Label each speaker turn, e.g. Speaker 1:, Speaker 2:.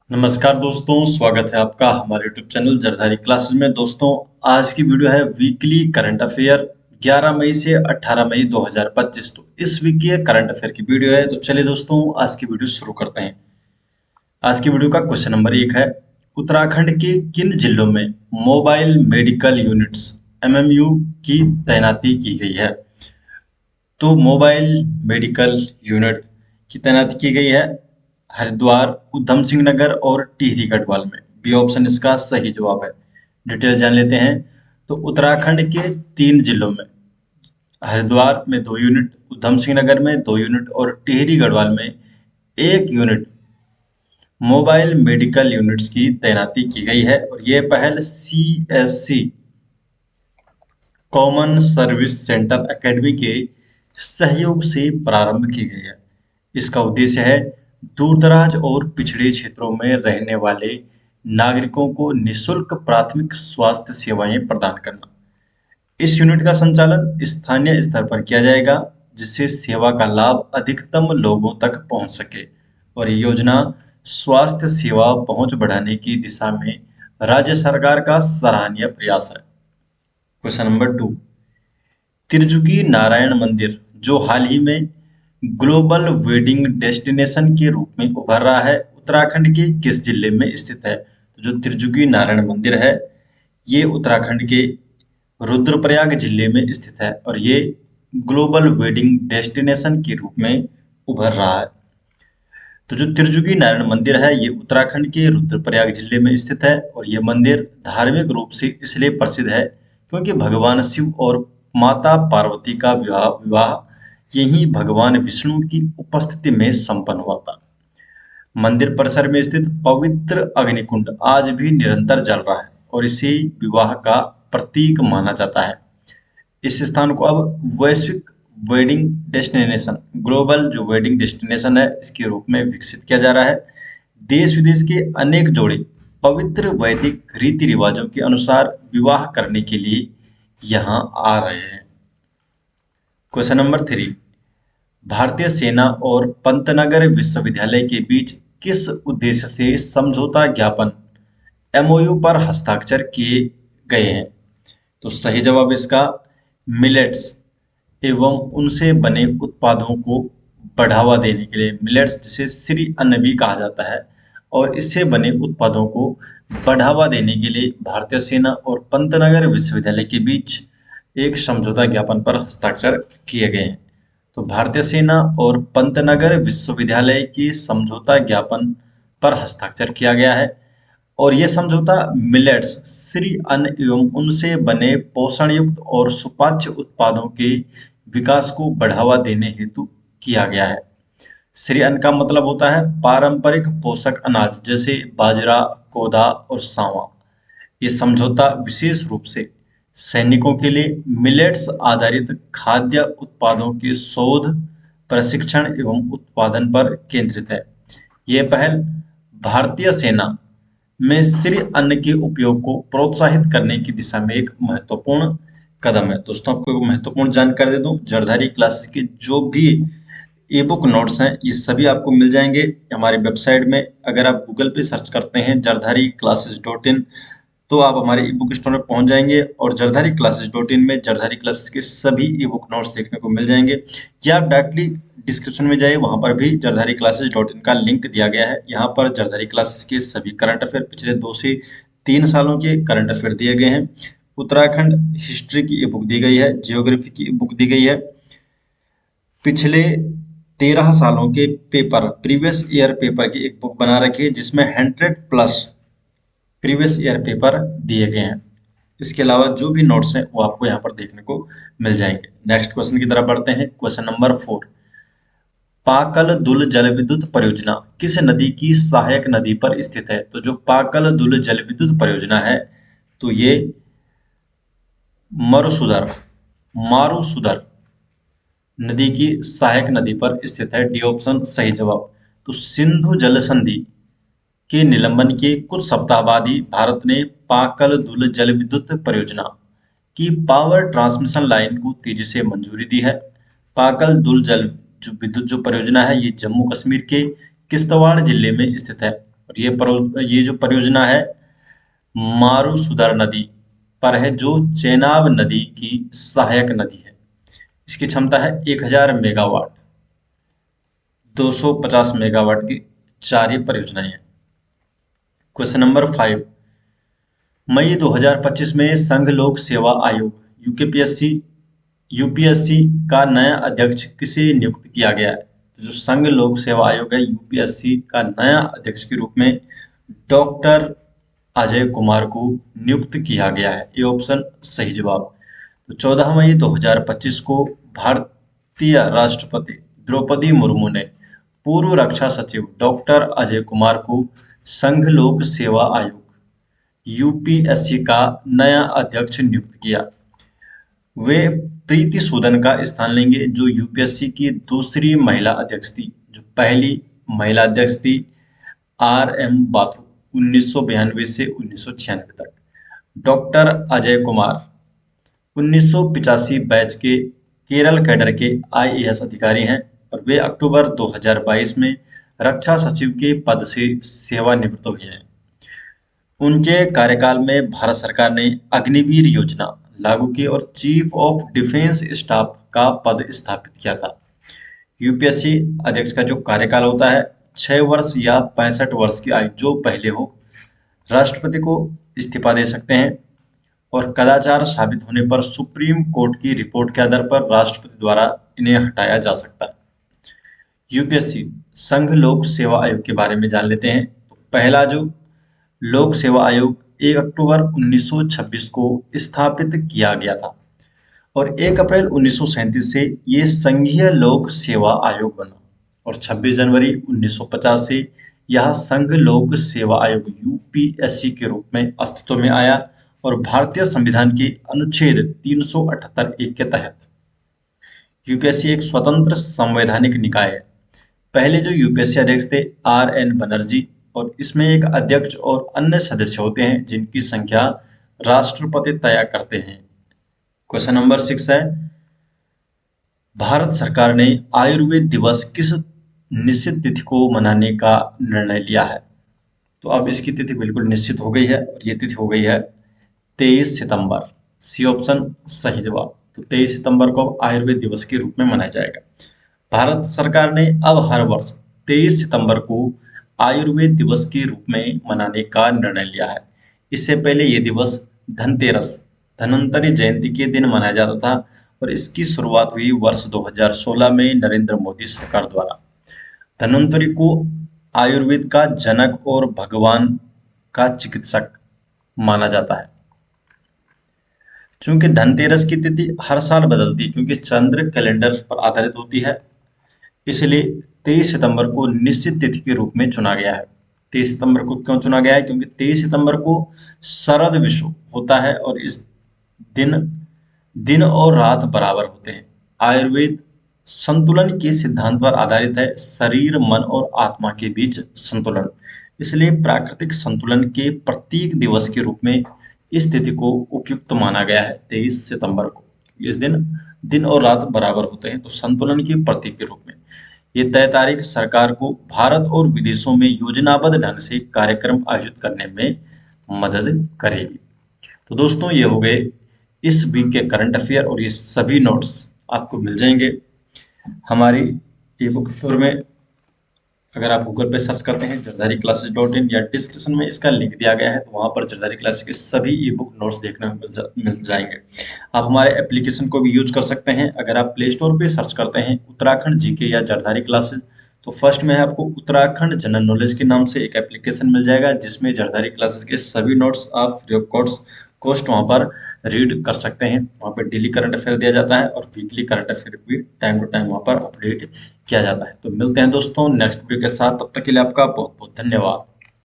Speaker 1: नमस्कार दोस्तों, स्वागत है आपका हमारे यूट्यूब चैनल जरधारी क्लासेस में। दोस्तों, आज की वीडियो है वीकली करंट अफेयर 11 मई से 18 मई 2025। तो इस वीक की करंट अफेयर की वीडियो है। तो चलिए दोस्तों, आज की वीडियो शुरू करते हैं। आज की वीडियो का क्वेश्चन नंबर 1 है, उत्तराखंड के किन जिलों में मोबाइल मेडिकल यूनिट्स एमएमयू की तैनाती की गई है? तो मोबाइल मेडिकल यूनिट की तैनाती की गई है हरिद्वार, उधम सिंह नगर और टिहरी गढ़वाल में। बी ऑप्शन इसका सही जवाब है। डिटेल जान लेते हैं। तो उत्तराखंड के 3 जिलों में हरिद्वार में 2 यूनिट, उधम सिंह नगर में 2 यूनिट और टिहरी गढ़वाल में 1 यूनिट मोबाइल मेडिकल यूनिट्स की तैनाती की गई है। और ये पहल CSC common service centre academy के सहयोग से प्रारंभ की गई है। इसका उद्देश्य है दूर-दराज और पिछड़े क्षेत्रों में रहने वाले नागरिकों को निःशुल्क प्राथमिक स्वास्थ्य सेवाएं प्रदान करना। इस यूनिट का संचालन स्थानीय स्तर पर किया जाएगा, जिससे सेवा का लाभ अधिकतम लोगों तक पहुंच सके। और ये योजना स्वास्थ्य सेवा पहुंच बढ़ाने की दिशा में राज्य सरकार का सराहनीय प्रयास है। क्वेश्चन नंबर 2, तिरजुगी नारायण मंदिर जो हाल ही में ग्लोबल वेडिंग डेस्टिनेशन के रूप में उभर रहा है, उत्तराखंड के किस जिले में स्थित है? तो जो तिरजुगी नारायण मंदिर है, ये उत्तराखंड के रुद्रप्रयाग जिले में स्थित है और ये ग्लोबल वेडिंग डेस्टिनेशन के रूप में उभर रहा है। तो जो तिरजुगी नारायण मंदिर है, ये उत्तराखंड के रुद्रप्रयाग जिले में स्थित है और ये मंदिर धार्मिक रूप से इसलिए प्रसिद्ध है क्योंकि भगवान शिव और माता पार्वती का विवाह यही भगवान विष्णु की उपस्थिति में संपन्न हुआ था। मंदिर परिसर में स्थित पवित्र अग्निकुंड आज भी निरंतर जल रहा है और इसे विवाह का प्रतीक माना जाता है। इस स्थान को अब वैश्विक वेडिंग डेस्टिनेशन, ग्लोबल जो वेडिंग डेस्टिनेशन है, इसके रूप में विकसित किया जा रहा है। देश विदेश के अनेक जोड़े पवित्र वैदिक रीति रिवाजों के अनुसार विवाह करने के लिए यहाँ आ रहे हैं। क्वेश्चन नंबर 3, भारतीय सेना और पंतनगर विश्वविद्यालय के बीच किस उद्देश्य से समझौता ज्ञापन एमओयू पर हस्ताक्षर किए गए हैं? तो सही जवाब इसका मिलेट्स एवं उनसे बने उत्पादों को बढ़ावा देने के लिए, मिलेट्स जिसे श्री अन्न भी कहा जाता है, और इससे बने उत्पादों को बढ़ावा देने के लिए भारतीय सेना और पंतनगर विश्वविद्यालय के बीच एक समझौता ज्ञापन पर हस्ताक्षर किए गए हैं। तो भारतीय सेना और पंतनगर विश्वविद्यालय की समझौता ज्ञापन पर हस्ताक्षर किया गया है और यह समझौता मिलेट्स, श्री अन्न एवं उनसे बने पोषण युक्त और सुपाच्य उत्पादों के विकास को बढ़ावा देने हेतु किया गया है। श्री अन्न का मतलब होता है पारंपरिक पोषक अनाज जैसे बाजरा, कोदा और सांवा। ये समझौता विशेष रूप से सैनिकों के लिए मिलेट्स आधारित खाद्य उत्पादों के शोध, प्रशिक्षण एवं उत्पादन पर केंद्रित है। यह पहल भारतीय सेना में श्री अन्न के उपयोग को प्रोत्साहित करने की दिशा में एक महत्वपूर्ण कदम है। दोस्तों, आपको एक महत्वपूर्ण जानकारी दे दूं, जरधारी क्लासेस के जो भी ई बुक नोट्स हैं, ये सभी आपको मिल जाएंगे हमारी वेबसाइट में। अगर आप गूगल पे सर्च करते हैं jardhari-classes.in तो आप हमारे ई बुक स्टोर में पहुंच जाएंगे और jardhari-classes.in में जरधारी क्लासेस के सभी ई बुक नोट्स देखने को मिल जाएंगे। या आप डायरेक्टली डिस्क्रिप्शन में जाइए, वहां पर भी jardhari-classes.in का लिंक दिया गया है। यहाँ पर जरधारी क्लासेस के सभी करंट अफेयर, पिछले 2 से 3 सालों के करंट अफेयर दिए गए हैं। उत्तराखंड हिस्ट्री की ई बुक दी गई है, जियोग्राफी की ई बुक दी गई है, पिछले 13 सालों के पेपर, प्रीवियस ईयर पेपर की एक बुक बना रखी है जिसमें 100+ प्रीवियस ईयर पेपर दिए गए हैं। इसके अलावा जो भी नोट्स हैं वो आपको यहाँ पर देखने को मिल जाएंगे। नेक्स्ट क्वेश्चन की तरफ बढ़ते हैं। क्वेश्चन नंबर 4, पाकल दुल जल विद्युत परियोजना किस नदी की सहायक नदी पर स्थित है? तो जो पाकल दुल जल विद्युत परियोजना है, तो ये मरुसुधर मारुसुधर नदी की सहायक नदी पर स्थित है। डी ऑप्शन सही जवाब। तो सिंधु जल संधि के निलंबन के कुछ सप्ताह बाद ही भारत ने पाकल दुल जल विद्युत परियोजना की पावर ट्रांसमिशन लाइन को तेजी से मंजूरी दी है। पाकल दुल जल जो विद्युत जो परियोजना है, ये जम्मू कश्मीर के किश्तवाड़ जिले में स्थित है। और ये जो परियोजना है मारुसुधर नदी पर है, जो चेनाब नदी की सहायक नदी है। इसकी क्षमता है 1000 मेगावाट, 250 मेगावाट की चार ये परियोजनाएं हैं। क्वेश्चन नंबर 5, मई 2025 में संघ लोक सेवा आयोग यूकेपीएससी यूपीएससी का नया अध्यक्ष किसे नियुक्त किया गया है? तो जो संघ लोक सेवा आयोग है यूपीएससी का नया अध्यक्ष के रूप में डॉक्टर अजय कुमार को नियुक्त किया गया है। ये ऑप्शन सही जवाब। तो 14 मई 2025 को भारतीय राष्ट्रपति द्रौपदी मुर्मू ने पूर्व रक्षा सचिव डॉक्टर अजय कुमार को संघ लोक सेवा आयोग यूपीएससी का नया अध्यक्ष नियुक्त किया। वे प्रीति सूदन का स्थान लेंगे, जो यूपीएससी की दूसरी महिला अध्यक्ष थी। जो पहली महिला अध्यक्ष थी आर एम बाथू, 1992 से 1996 तक। डॉक्टर अजय कुमार 1985 बैच के केरल कैडर के आईएएस अधिकारी हैं और वे अक्टूबर 2022 में रक्षा सचिव के पद से सेवानिवृत्त हुए हैं। उनके कार्यकाल में भारत सरकार ने अग्निवीर योजना लागू की और चीफ ऑफ डिफेंस स्टाफ का पद स्थापित किया था। यूपीएससी अध्यक्ष का जो कार्यकाल होता है 6 वर्ष या 65 वर्ष की आयु जो पहले हो, राष्ट्रपति को इस्तीफा दे सकते हैं और कदाचार साबित होने पर सुप्रीम कोर्ट की रिपोर्ट के आधार पर राष्ट्रपति द्वारा इन्हें हटाया जा सकता है। यूपीएससी संघ लोक सेवा आयोग के बारे में जान लेते हैं। तो पहला जो लोक सेवा आयोग 1 अक्टूबर 1926 को स्थापित किया गया था और 1 अप्रैल 1937 से ये संघीय लोक सेवा आयोग बना और 26 जनवरी 1950 से यह संघ लोक सेवा आयोग यूपीएससी के रूप में अस्तित्व में आया और भारतीय संविधान के अनुच्छेद 378(1) के तहत यूपीएससी एक स्वतंत्र संवैधानिक निकाय है। पहले जो यूपीएससी अध्यक्ष थे आर एन बनर्जी, और इसमें एक अध्यक्ष और अन्य सदस्य होते हैं जिनकी संख्या राष्ट्रपति तय करते हैं। क्वेश्चन नंबर 6 है, भारत सरकार ने आयुर्वेद दिवस किस निश्चित तिथि को मनाने का निर्णय लिया है? तो अब इसकी तिथि बिल्कुल निश्चित हो गई है और ये तिथि हो गई है 23 सितंबर। सी ऑप्शन सही जवाब। तो 23 सितंबर को आयुर्वेद दिवस के रूप में मनाया जाएगा। भारत सरकार ने अब हर वर्ष 23 सितंबर को आयुर्वेद दिवस के रूप में मनाने का निर्णय लिया है। इससे पहले ये दिवस धनतेरस, धन्वंतरि जयंती के दिन मनाया जाता था और इसकी शुरुआत हुई वर्ष 2016 में नरेंद्र मोदी सरकार द्वारा। धन्वंतरि को आयुर्वेद का जनक और भगवान का चिकित्सक माना जाता है। चूंकि धनतेरस की तिथि हर साल बदलती है क्योंकि चंद्र कैलेंडर पर आधारित होती है, इसलिए 23 सितंबर को निश्चित तिथि के रूप में चुना गया है। 23 सितंबर को क्यों चुना गया है? क्योंकि 23 सितंबर को शरद विषु होता है और इस दिन दिन और रात बराबर होते हैं। आयुर्वेद संतुलन के सिद्धांत पर आधारित है, शरीर, मन और आत्मा के बीच संतुलन। इसलिए प्राकृतिक संतुलन के प्रतीक दिवस के रूप में इस तिथि को उपयुक्त माना गया है 23 सितंबर को। इस दिन दिन और रात बराबर होते हैं, तो संतुलन के प्रतीक के रूप में ये तय तारीख सरकार को भारत और विदेशों में योजनाबद्ध ढंग से कार्यक्रम आयोजित करने में मदद करेगी। तो दोस्तों, ये हो गए इस वीक के करंट अफेयर और ये सभी नोट्स आपको मिल जाएंगे हमारी ई बुक स्टोर में। अगर आप गूगल पे सर्च करते हैं jardari-classes.in या डिस्क्रिप्शन में इसका लिंक दिया गया है, तो वहाँ पर जरदारी क्लासेस के सभी ई बुक नोट्स देखने में मिल जाएंगे। आप हमारे एप्लीकेशन को भी यूज कर सकते हैं। अगर आप प्ले स्टोर पे सर्च करते हैं उत्तराखंड जीके या जरदारी क्लासेस, तो फर्स्ट में आपको उत्तराखंड जनरल नॉलेज के नाम से एक एप्लीकेशन मिल जाएगा जिसमें जरदारी क्लासेस के सभी नोट्स आप फ्री ऑफ कॉस्ट वहाँ पर रीड कर सकते हैं। वहाँ पर डेली करंट अफेयर दिया जाता है और वीकली करंट अफेयर भी टाइम टू टाइम वहाँ पर अपडेट किया जाता है। तो मिलते हैं दोस्तों नेक्स्ट वीडियो के साथ, तब तक के लिए आपका बहुत बहुत धन्यवाद।